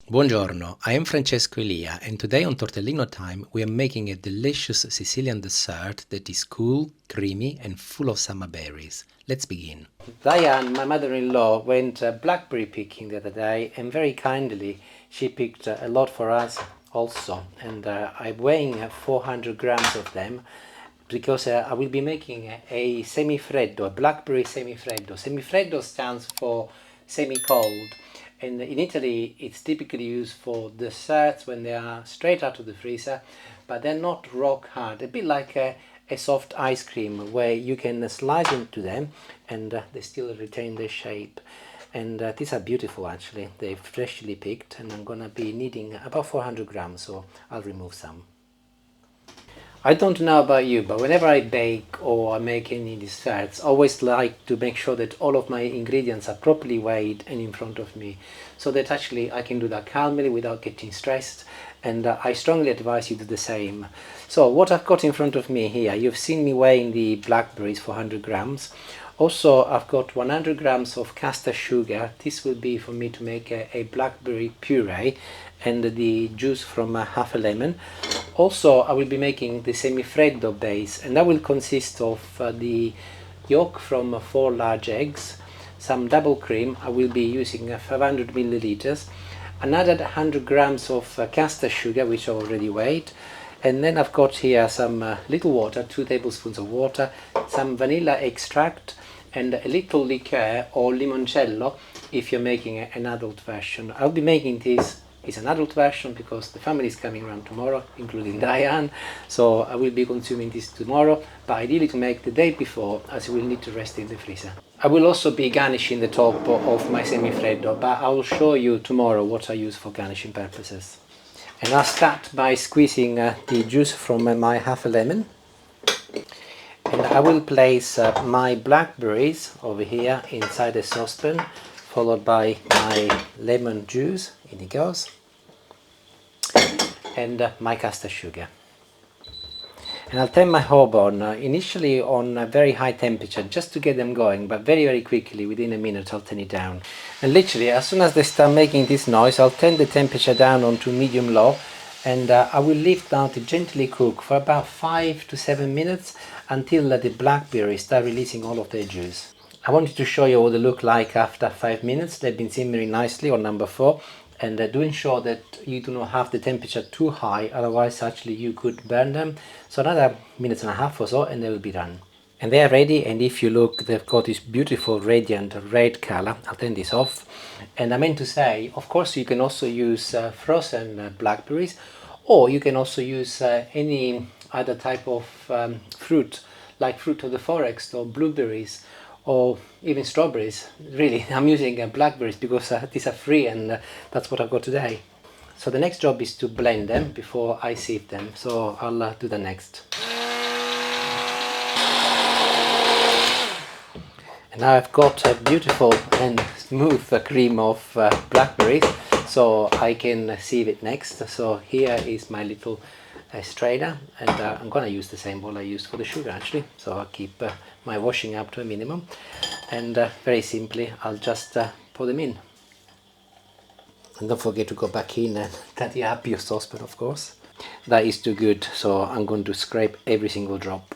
Buongiorno, I am Francesco Elia and today on Tortellino time we are making a delicious Sicilian dessert that is cool, creamy and full of summer berries. Let's begin. Diane, my mother-in-law, went blackberry picking the other day and very kindly she picked a lot for us also, and I'm weighing 400 grams of them because I will be making a semifreddo, a blackberry semifreddo. Semifreddo stands for semi-cold, and in Italy it's typically used for desserts when they are straight out of the freezer, but they're not rock hard, a bit like a soft ice cream where you can slice into them and they still retain their shape. And these are beautiful actually, they're freshly picked, and I'm gonna be needing about 400 grams, so I'll remove some. I don't know about you, but whenever I bake or I make any desserts, I always like to make sure that all of my ingredients are properly weighed and in front of me, so that actually I can do that calmly without getting stressed, and I strongly advise you do the same. So what I've got in front of me here, you've seen me weighing the blackberries for 100 grams. Also, I've got 100 grams of caster sugar. This will be for me to make a blackberry puree, and the juice from half a lemon. Also, I will be making the semifreddo base, and that will consist of the yolk from 4 large eggs, some double cream. I will be using 500 milliliters, another 100 grams of caster sugar, which I already weighed, and then I've got here some little water, 2 tablespoons of water, some vanilla extract, and a little liqueur or limoncello if you're making an adult version. I'll be making this is an adult version because the family is coming around tomorrow, including Diane, so I will be consuming this tomorrow, but ideally to make the day before, as you will need to rest in the freezer. I will also be garnishing the top of my semifreddo, but I will show you tomorrow what I use for garnishing purposes. And I'll start by squeezing the juice from my half a lemon. And I will place my blackberries over here inside a saucepan, followed by my lemon juice, in it goes, and my caster sugar. And I'll turn my hob on, initially on a very high temperature, just to get them going, but very quickly, within a minute, I'll turn it down. And literally, as soon as they start making this noise, I'll turn the temperature down onto medium-low, and I will leave now to gently cook for about 5 to 7 minutes until the blackberries start releasing all of their juice. I wanted to show you what they look like after 5 minutes. They've been simmering nicely on number 4, and do ensure that you do not have the temperature too high, otherwise actually you could burn them. So another minute and a half or so and they will be done. And they are ready, and if you look, they've got this beautiful radiant red color. I'll turn this off. And I meant to say, of course you can also use frozen blackberries, or you can also use any other type of fruit, like fruit of the forest or blueberries, or even strawberries. Really, I'm using blackberries because these are free, and that's what I've got today. So the next job is to blend them before I sieve them, so I'll do that next. And now I've got a beautiful and smooth cream of blackberries, so I can sieve it next. So here is my little strainer, and I'm gonna use the same bowl I used for the sugar actually, so I'll keep my washing up to a minimum, and very simply I'll just pour them in. And don't forget to go back in and tidy up your saucepan, of course. That is too good, so I'm going to scrape every single drop.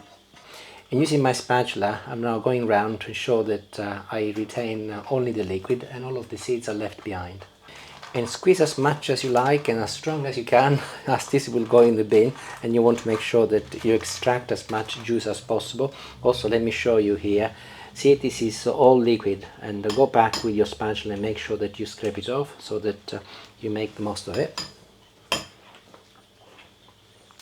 And using my spatula, I'm now going round to ensure that I retain only the liquid and all of the seeds are left behind. And squeeze as much as you like and as strong as you can, as this will go in the bin, and you want to make sure that you extract as much juice as possible. Also, let me show you here. See, this is all liquid, and go back with your spatula and make sure that you scrape it off so that you make the most of it.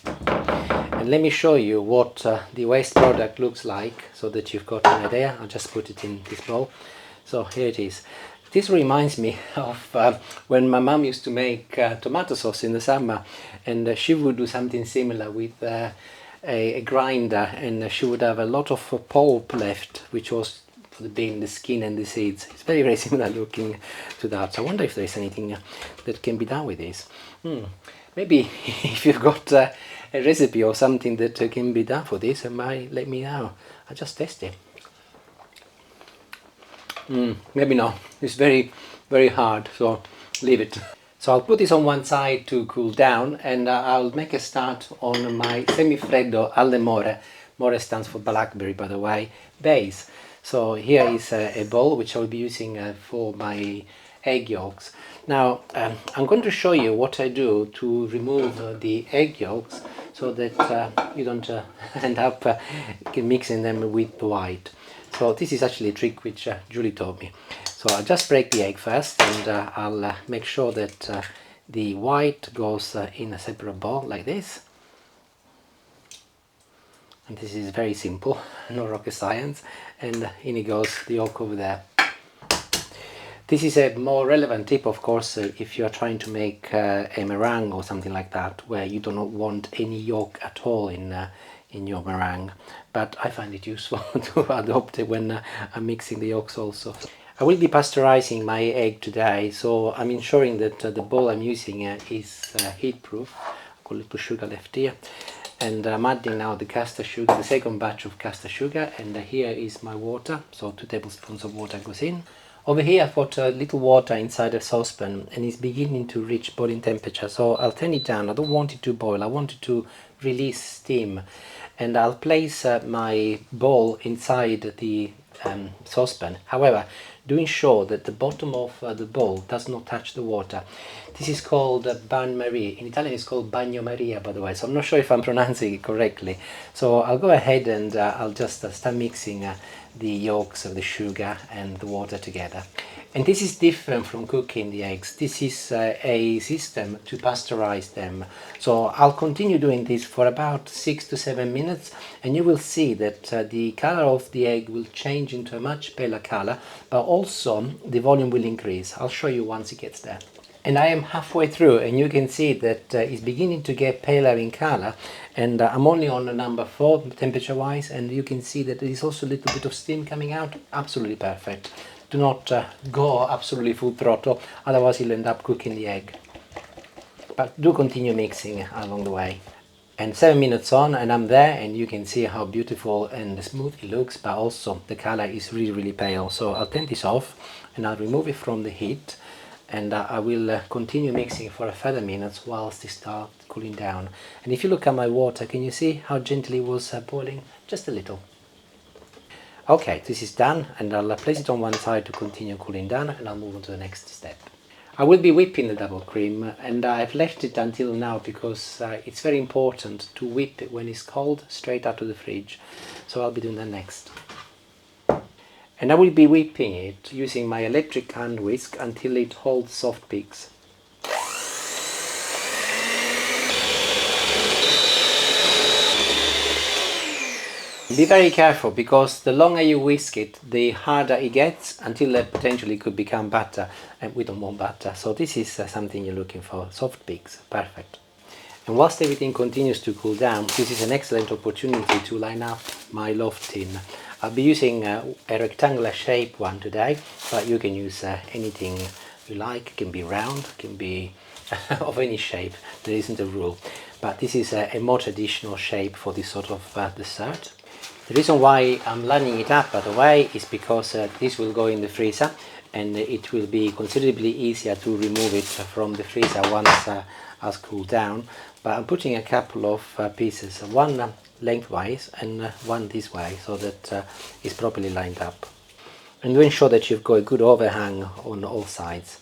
And let me show you what the waste product looks like so that you've got an idea. I'll just put it in this bowl. So here it is. This reminds me of when my mum used to make tomato sauce in the summer, and she would do something similar with a grinder, and she would have a lot of pulp left, which was for the bean, the skin and the seeds. It's very similar looking to that. So I wonder if there's anything that can be done with this. Maybe if you've got a recipe or something that can be done for this, let me know. I'll just test it. Maybe not. It's very hard, so leave it. So I'll put this on one side to cool down, and I'll make a start on my semifreddo Alle More. More stands for blackberry, by the way, base. So here is a bowl which I'll be using for my egg yolks. Now I'm going to show you what I do to remove the egg yolks so that you don't end up mixing them with the white. So this is actually a trick which Julie taught me. So I'll just break the egg first, and I'll make sure that the white goes in a separate bowl like this. And this is very simple, no rocket science. And in it goes the yolk over there. This is a more relevant tip, of course, if you are trying to make a meringue or something like that, where you do not want any yolk at all in your meringue. But I find it useful to adopt it when I'm mixing the yolks also. I will be pasteurizing my egg today, so I'm ensuring that the bowl I'm using is heat proof. I've got a little sugar left here. And I'm adding now the caster sugar, the second batch of caster sugar, and here is my water. So 2 tablespoons of water goes in. Over here I've got a little water inside a saucepan, and it's beginning to reach boiling temperature, so I'll turn it down. I don't want it to boil, I want it to release steam. And I'll place my bowl inside the saucepan. However, do ensure that the bottom of the bowl does not touch the water. This is called bain-marie. In Italian it's called Bagnomaria, by the way, so I'm not sure if I'm pronouncing it correctly. So I'll go ahead and I'll just start mixing the yolks of the sugar and the water together. And this is different from cooking the eggs. This is a system to pasteurize them. So I'll continue doing this for about 6 to 7 minutes, and you will see that the color of the egg will change into a much paler color, but also the volume will increase. I'll show you once it gets there. And I am halfway through, and you can see that it's beginning to get paler in color, and I'm only on number 4 temperature wise, and you can see that there is also a little bit of steam coming out. Absolutely perfect. Do not go absolutely full throttle, otherwise you'll end up cooking the egg. But do continue mixing along the way. And 7 minutes on, and I'm there, and you can see how beautiful and smooth it looks, but also the color is really pale. So I'll turn this off and I'll remove it from the heat, and I will continue mixing for a further minutes whilst it starts cooling down. And if you look at my water, can you see how gently it was boiling? Just a little. Okay, this is done, and I'll place it on one side to continue cooling down, and I'll move on to the next step. I will be whipping the double cream, and I've left it until now because it's very important to whip it when it's cold straight out of the fridge. So I'll be doing that next. And I will be whipping it using my electric hand whisk until it holds soft peaks. Be very careful, because the longer you whisk it, the harder it gets, until it potentially could become butter, and we don't want butter. So this is something you're looking for, soft peaks, perfect. And whilst everything continues to cool down, this is an excellent opportunity to line up my loaf tin. I'll be using a rectangular shape one today, but you can use anything you like. It can be round, it can be of any shape, there isn't a rule. But this is a more traditional shape for this sort of dessert. The reason why I'm lining it up, by the way, is because this will go in the freezer, and it will be considerably easier to remove it from the freezer once it's cooled down. But I'm putting a couple of pieces, one lengthwise and one this way, so that it's properly lined up. And do ensure that you've got a good overhang on all sides.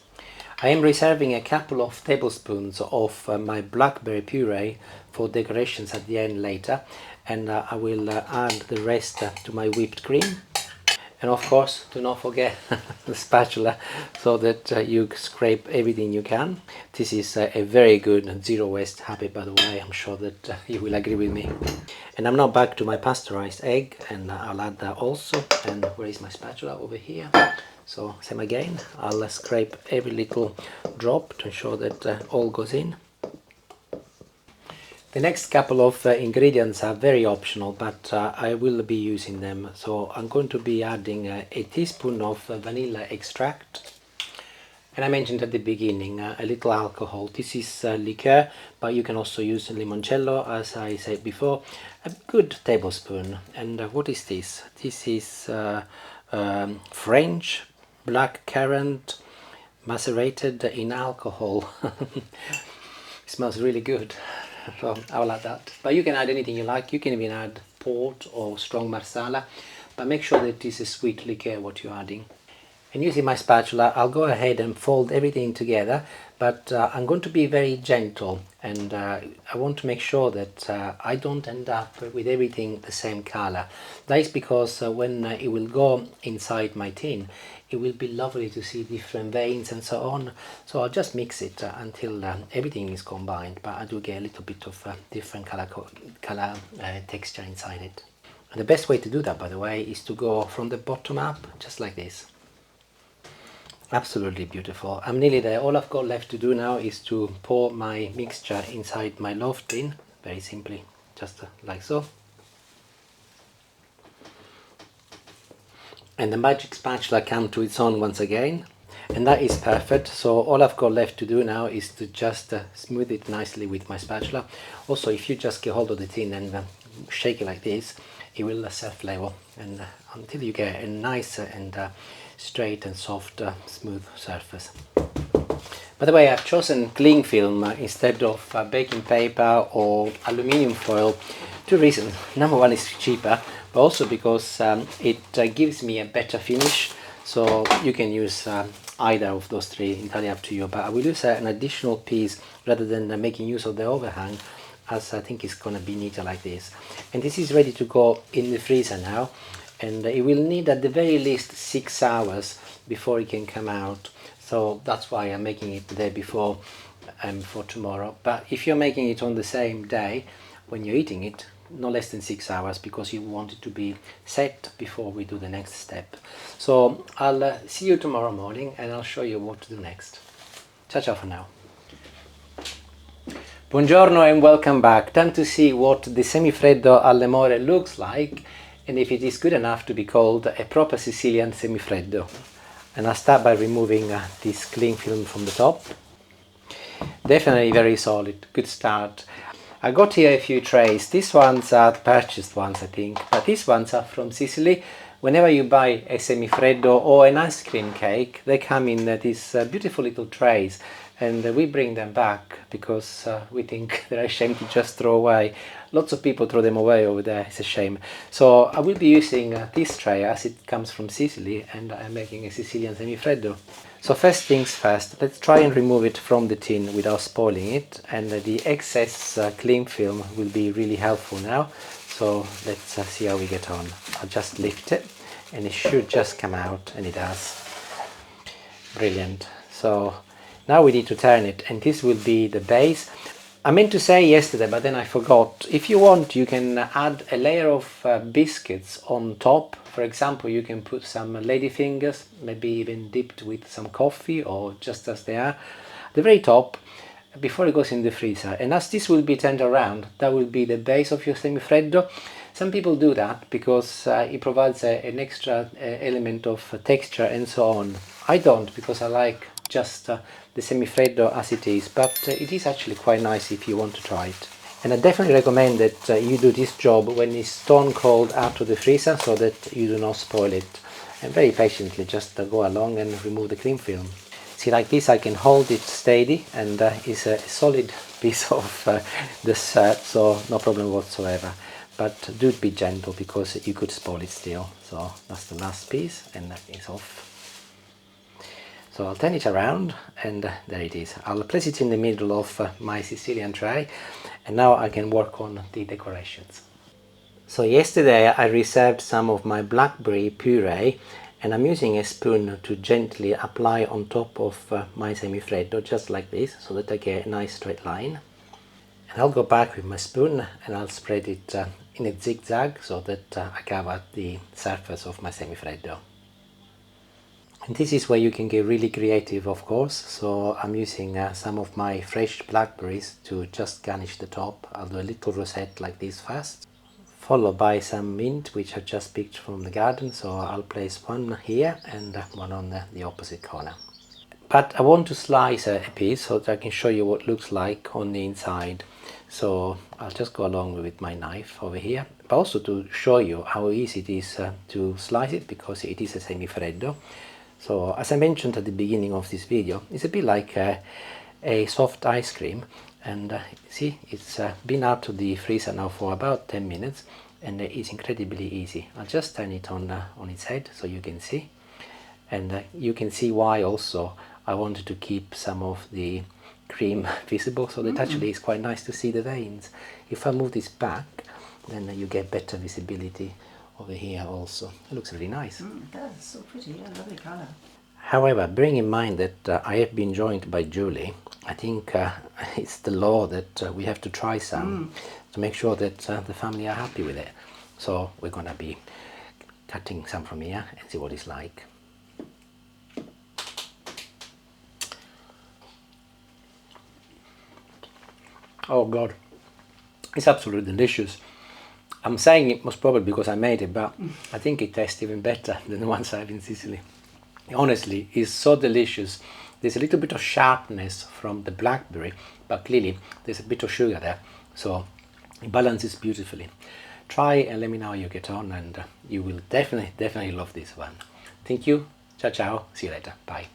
I am reserving a couple of tablespoons of my blackberry puree for decorations at the end later, and I will add the rest to my whipped cream. And of course, do not forget the spatula, so that you scrape everything you can. This is a very good zero waste habit, by the way. I'm sure that you will agree with me. And I'm now back to my pasteurized egg, and I'll add that also. And where is my spatula? Over here. So same again, I'll scrape every little drop to ensure that all goes in. The next couple of ingredients are very optional, but I will be using them. So I'm going to be adding a teaspoon of vanilla extract. And I mentioned at the beginning, a little alcohol. This is liqueur, but you can also use limoncello, as I said before. A good tablespoon. And what is this? This is French black currant macerated in alcohol. It smells really good, so I will add that. But you can add anything you like. You can even add port or strong marsala, but make sure that it is a sweet liqueur what you're adding. And using my spatula, I'll go ahead and fold everything together, but I'm going to be very gentle, and I want to make sure that I don't end up with everything the same color. That is because when it will go inside my tin, it will be lovely to see different veins and so on. So I'll just mix it until everything is combined, but I do get a little bit of different color texture inside it. And the best way to do that, by the way, is to go from the bottom up, just like this. Absolutely beautiful. I'm nearly there. All I've got left to do now is to pour my mixture inside my loaf tin, very simply, just like so. And the magic spatula comes to its own once again, and that is perfect. So all I've got left to do now is to just smooth it nicely with my spatula. Also, if you just get hold of the tin and shake it like this, it will self-level, and until you get a nice and straight and soft smooth surface. By the way, I've chosen cling film instead of baking paper or aluminium foil. Two reasons. Number one, is cheaper, but also because it gives me a better finish. So you can use either of those three, entirely up to you, but I will use an additional piece rather than making use of the overhang, as I think it's going to be neater like this. And this is ready to go in the freezer now, and it will need at the very least 6 hours before it can come out. So that's why I'm making it the day before for tomorrow. But if you're making it on the same day when you're eating it, no less than 6 hours, because you want it to be set before we do the next step. So I'll see you tomorrow morning, and I'll show you what to do next. Ciao ciao for now. Buongiorno and welcome back. Time to see what the semifreddo alle more looks like, and if it is good enough to be called a proper Sicilian semifreddo. And I'll start by removing this cling film from the top. Definitely very solid, good start. I got here a few trays. These ones are purchased ones, I think, but these ones are from Sicily. Whenever you buy a semifreddo or an ice cream cake, they come in these beautiful little trays, and we bring them back because we think they're a shame to just throw away. Lots of people throw them away over there, it's a shame. So I will be using this tray as it comes from Sicily, and I'm making a Sicilian semifreddo. So first things first, let's try and remove it from the tin without spoiling it, and the excess cling film will be really helpful now. So let's see how we get on. I'll just lift it and it should just come out, and it does. Brilliant. So now we need to turn it, and this will be the base. I meant to say yesterday, but then I forgot. If you want, you can add a layer of biscuits on top. For example, you can put some ladyfingers, maybe even dipped with some coffee or just as they are, at the very top, before it goes in the freezer. And as this will be turned around, that will be the base of your semifreddo. Some people do that because it provides an extra element of texture and so on. I don't, because I like just the semifreddo as it is, but it is actually quite nice if you want to try it. And I definitely recommend that you do this job when it's stone cold out of the freezer, so that you do not spoil it. And very patiently just go along and remove the cling film. See, like this I can hold it steady, and it's a solid piece of dessert, so no problem whatsoever. But do be gentle, because you could spoil it still. So that's the last piece, and that is off. So I'll turn it around, and there it is. I'll place it in the middle of my Sicilian tray, and now I can work on the decorations. So yesterday I reserved some of my blackberry puree, and I'm using a spoon to gently apply on top of my semifreddo, just like this, so that I get a nice straight line. And I'll go back with my spoon and I'll spread it in a zigzag, so that I cover the surface of my semifreddo. And this is where you can get really creative, of course. So I'm using some of my fresh blackberries to just garnish the top. I'll do a little rosette like this first, followed by some mint, which I just picked from the garden. So I'll place one here and one on the opposite corner. But I want to slice a piece so that I can show you what it looks like on the inside. So I'll just go along with my knife over here, but also to show you how easy it is to slice it, because it is a semifreddo. So as I mentioned at the beginning of this video, it's a bit like a soft ice cream, and see, it's been out to the freezer now for about 10 minutes, and it's incredibly easy. I'll just turn it on its head so you can see, and you can see why also I wanted to keep some of the cream visible, so that actually it's quite nice to see the veins. If I move this back, then you get better visibility over here also. It looks really nice. It does, so pretty, yeah, lovely colour. However, bearing in mind that I have been joined by Julie, I think it's the law that we have to try some to make sure that the family are happy with it. So we're gonna be cutting some from here and see what it's like. Oh God, it's absolutely delicious. I'm saying it most probably because I made it, but I think it tastes even better than the ones I have in Sicily. Honestly, it's so delicious. There's a little bit of sharpness from the blackberry, but clearly there's a bit of sugar there, so it balances beautifully. Try and let me know how you get on, and you will definitely love this one. Thank you. Ciao ciao. See you later. Bye.